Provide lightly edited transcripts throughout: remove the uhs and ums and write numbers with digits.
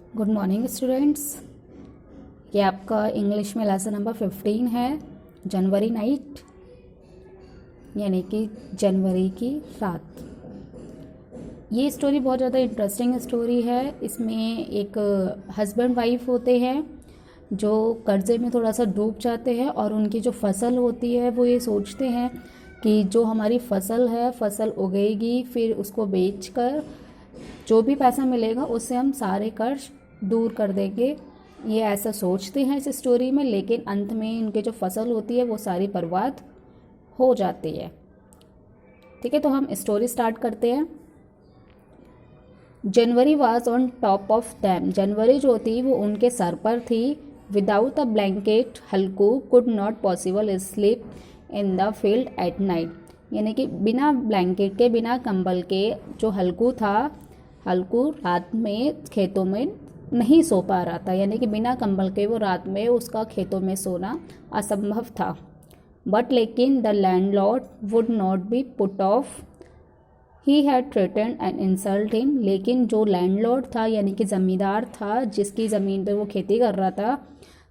Good morning students. ये आपका English में लेसन नंबर 15 है, जनवरी नाइट, यानी कि जनवरी की रात। ये स्टोरी बहुत ज़्यादा इंटरेस्टिंग स्टोरी है। इसमें एक हस्बैंड वाइफ होते हैं जो कर्ज़े में थोड़ा सा डूब जाते हैं और उनकी जो फसल होती है वो ये सोचते हैं कि जो हमारी फसल है, फसल उगेगी, फिर उसको बेचकर जो भी पैसा मिलेगा उससे हम सारे कर्ज दूर कर देंगे। ये ऐसा सोचते हैं इस स्टोरी में, लेकिन अंत में उनके जो फसल होती है वो सारी बर्बाद हो जाती है। ठीक है, तो हम स्टोरी स्टार्ट करते हैं। January was on top of them. जनवरी जो थी वो उनके सर पर थी। Without a blanket Halku could not possible sleep in the field at night. यानी कि बिना ब्लैंकेट के, बिना कंबल के जो हल्कू था, हल्कू रात में खेतों में नहीं सो पा रहा था। यानी कि बिना कंबल के वो रात में उसका खेतों में सोना असंभव था। बट लेकिन the landlord would not be put off. He had threatened and insult him. लेकिन जो लैंडलॉर्ड था, यानी कि ज़मींदार था, जिसकी ज़मीन पे वो खेती कर रहा था,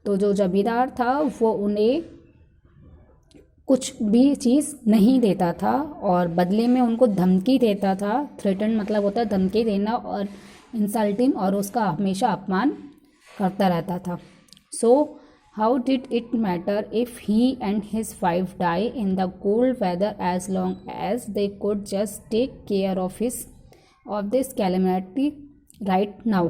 तो जो ज़मींदार था वो उन्हें कुछ भी चीज़ नहीं देता था और बदले में उनको धमकी देता था। थ्रेटन मतलब होता है धमकी देना, और इंसल्टिंग, और उसका हमेशा अपमान करता रहता था। So how did it matter if he and his wife die in the cold weather as long as they could just take care of this calamity right now.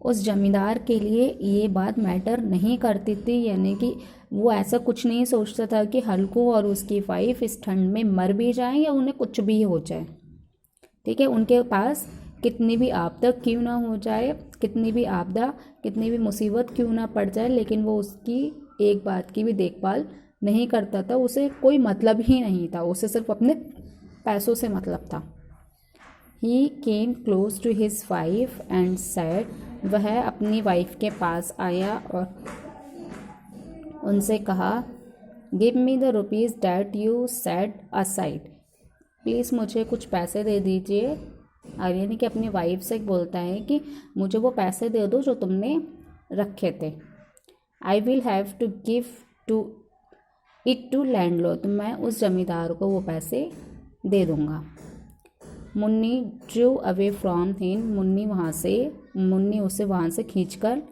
उस जमींदार के लिए ये बात मैटर नहीं करती थी। यानी कि वो ऐसा कुछ नहीं सोचता था कि हल्कू और उसकी वाइफ इस ठंड में मर भी जाएं या उन्हें कुछ भी हो जाए। ठीक है, उनके पास कितनी भी आपदा क्यों ना हो जाए, कितनी भी मुसीबत क्यों ना पड़ जाए, लेकिन वो उसकी एक बात की भी देखभाल नहीं करता था। उसे कोई मतलब ही नहीं था, उसे सिर्फ अपने पैसों से मतलब था। He came close to his wife and said. वह अपनी वाइफ के पास आया और उनसे कहा, give me the rupees that you set aside. Please मुझे कुछ पैसे दे दीजिए। और यानी कि अपनी वाइफ से बोलता है कि मुझे वो पैसे दे दो जो तुमने रखे थे। I will have to give to it to landlord. तो मैं उस जमींदार को वो पैसे दे दूँगा। Munni drew away from him. Munni उसे वहाँ से खींच कर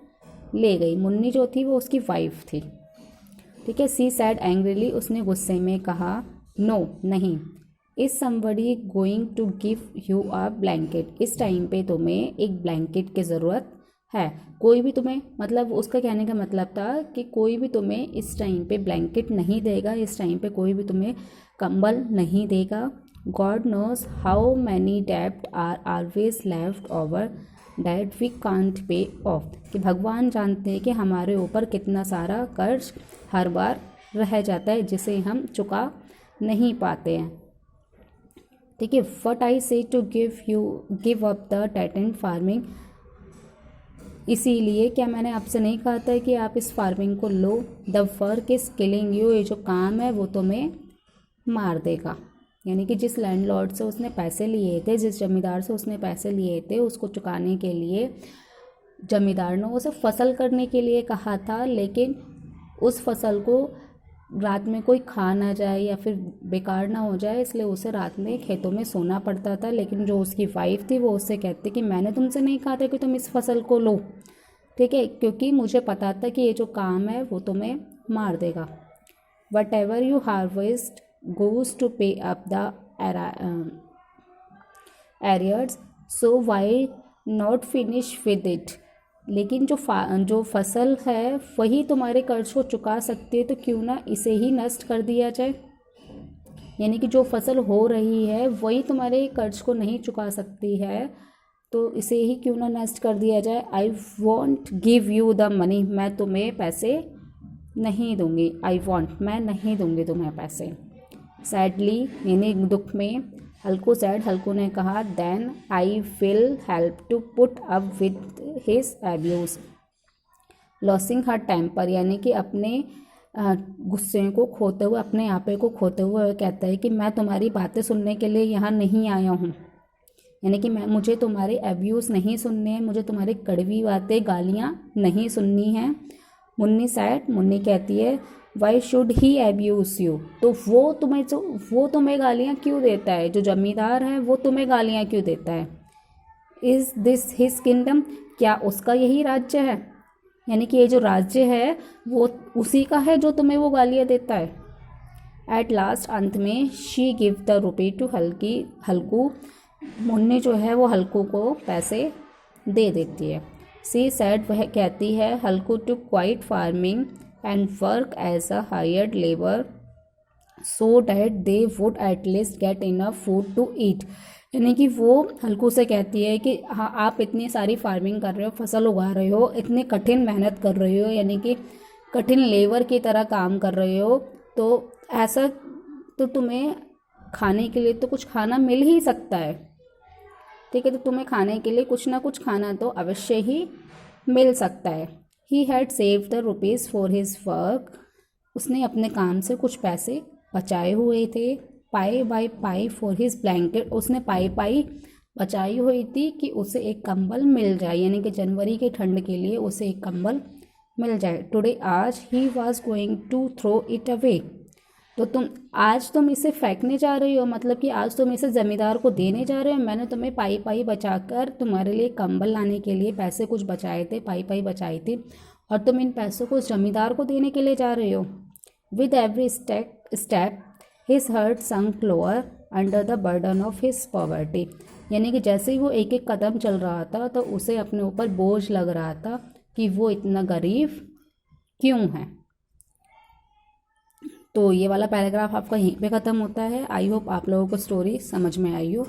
ले गई। मुन्नी जो थी वो उसकी वाइफ थी। ठीक है, सी सैड एंग्रीली। उसने गुस्से में कहा, नो नहीं। Is somebody going to give you a blanket. इस टाइम पे तुम्हें एक ब्लैंकेट की ज़रूरत है। कोई भी तुम्हें, मतलब उसका कहने का मतलब था कि कोई भी तुम्हें इस टाइम पे ब्लैंकेट नहीं देगा, इस टाइम पे कोई भी तुम्हें कंबल नहीं देगा। गॉड नोज हाउ मैनी डेब्ट are always left over that we can't pay off. कि भगवान जानते हैं कि हमारे ऊपर कितना सारा कर्ज हर बार रह जाता है जिसे हम चुका नहीं पाते हैं। ठीक है, what I say to give up the tenant farming. इसीलिए क्या मैंने आपसे नहीं कहा था कि आप इस फार्मिंग को लो। The work is killing you. ये जो काम है वो तुम्हें मार देगा। यानी कि जिस लैंडलॉर्ड से उसने पैसे लिए थे, जिस जमींदार से उसने पैसे लिए थे, उसको चुकाने के लिए जमींदार ने उसे फसल करने के लिए कहा था, लेकिन उस फसल को रात में कोई खा ना जाए या फिर बेकार ना हो जाए, इसलिए उसे रात में खेतों में सोना पड़ता था। लेकिन जो उसकी वाइफ थी वो उससे कहती कि मैंने तुमसे नहीं कहा था कि तुम इस फसल को लो। ठीक है, क्योंकि मुझे पता था कि ये जो काम है वो तुम्हें मार देगा। Whatever you harvest goes to pay up the arrears, so why not finish with it. लेकिन जो फसल है वही तुम्हारे कर्ज को चुका सकती है, तो क्यों ना इसे ही नष्ट कर दिया जाए। यानी कि जो फसल हो रही है वही तुम्हारे कर्ज को नहीं चुका सकती है, तो इसे ही क्यों ना नष्ट कर दिया जाए। I want give you the money. मैं तुम्हें पैसे नहीं दूंगी। मैं नहीं दूंगी तुम्हें पैसे। सैडली, यानी दुख में, हल्कू ने कहा, then I will help to put up with his abuse. Losing her temper, यानी कि अपने गुस्से को खोते हुए, अपने आपे को खोते हुए कहता है कि मैं तुम्हारी बातें सुनने के लिए यहाँ नहीं आया हूँ। यानी कि मुझे तुम्हारे अब्यूज़ नहीं सुनने हैं, मुझे तुम्हारी कड़वी बातें गालियाँ नहीं सुननी हैं। मुन्नी सैड, मुन्नी कहती है why should he abuse you, तो वो तुम्हें गालियाँ क्यों देता है, जो जमींदार है वो तुम्हें गालियाँ क्यों देता है। इज़ दिस हिज किंगडम, क्या उसका यही राज्य है, यानी कि ये जो राज्य है वो उसी का है जो तुम्हें वो गालियाँ देता है। एट लास्ट, अंत में, she give the rupee to Halku, Munni जो है वो हल्कू को पैसे दे देती है। सी सेड, वह कहती है Halku to quit farming and work as a hired labour so that they would at least get enough food to eat, यानी कि वो हल्कू से कहती है कि हाँ आप इतनी सारी फार्मिंग कर रहे हो, फसल उगा रहे हो, इतनी कठिन मेहनत कर रहे हो, यानी कि कठिन लेबर की तरह काम कर रहे हो, तो ऐसा तो तुम्हें खाने के लिए तो कुछ खाना मिल ही सकता है, ठीक है, तो तुम्हें खाने के लिए कुछ ना कुछ खाना तो अवश्य ही मिल सकता है। He had save the rupees for his work, उसने अपने काम से कुछ पैसे बचाए हुए थे। Pi by pi for his blanket, उसने पाई बचाई हुई थी कि उसे एक कंबल मिल जाए, यानी कि जनवरी की ठंड के लिए उसे एक कंबल मिल जाए। टुडे, आज, he was going to throw it away, तो आज तुम इसे फेंकने जा रही हो, मतलब कि आज तुम इसे ज़मींदार को देने जा रहे हो। मैंने तुम्हें पाई बचाकर तुम्हारे लिए कंबल लाने के लिए पैसे कुछ बचाए थे, पाई बचाई थी, और तुम इन पैसों को ज़मींदार को देने के लिए जा रहे हो। With every step his heart sunk lower under the burden of his poverty, यानी कि जैसे ही वो एक एक कदम चल रहा था तो उसे अपने ऊपर बोझ लग रहा था कि वो इतना गरीब क्यों है। तो ये वाला पैराग्राफ आपका यहीं पे ख़त्म होता है। आई होप आप लोगों को स्टोरी समझ में आई हो।